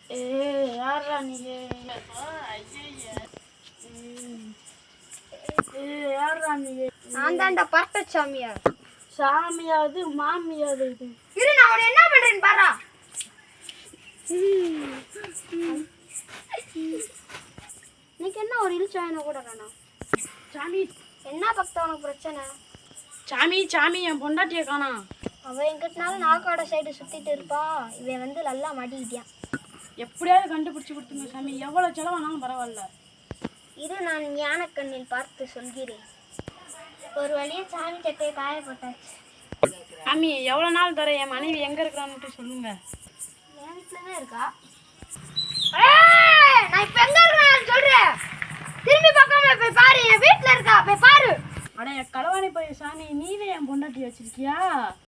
யாரா நீங்க? யாரா நீங்க? நான் தான்டா பரட்ட சாமியார். சாமியாது மாமியாது இது. இரு நான் உன்னை என்ன பண்றேன்னு பாரா. இன்னைக்கு என்ன ஒரு இழுச்சாயனை கூட காணோம். சாமி என்ன பக்தா உனக்கு பிரச்சனை? சாமி என் பொண்டாட்டியை காணோம். அவன் எங்கிட்டனாலும் நாக்காட சைடு சுத்திட்டு இருப்பா. இவன் வந்து நல்லா மாட்டிக்கிட்டான். எப்படியாவது கண்டுபிடிச்சு கொடுத்துங்க சாமி. எவ்வளவு செலவானாலும் பரவாயில்ல. இது நான் ஞானக்கண்ணில் பார்த்து சொல்கிறேன். ஒரு வழியா சாமி சட்டையை காய போட்டாச்சு. சாமி எவ்வளவு நாள் தர? என் மனைவி எங்க இருக்கிறான்னு சொல்லுங்க. என் வீட்டுலதான் இருக்கா. நான் இப்ப எங்க இருக்கேன் சொல்றேன். திரும்பி பார்க்காம போய் பாரு. என் வீட்டுல இருக்கா, போய் பாரு. அட களவாணி போய் சாமி, நீவே என் பொண்டாட்டி வச்சிருக்கியா?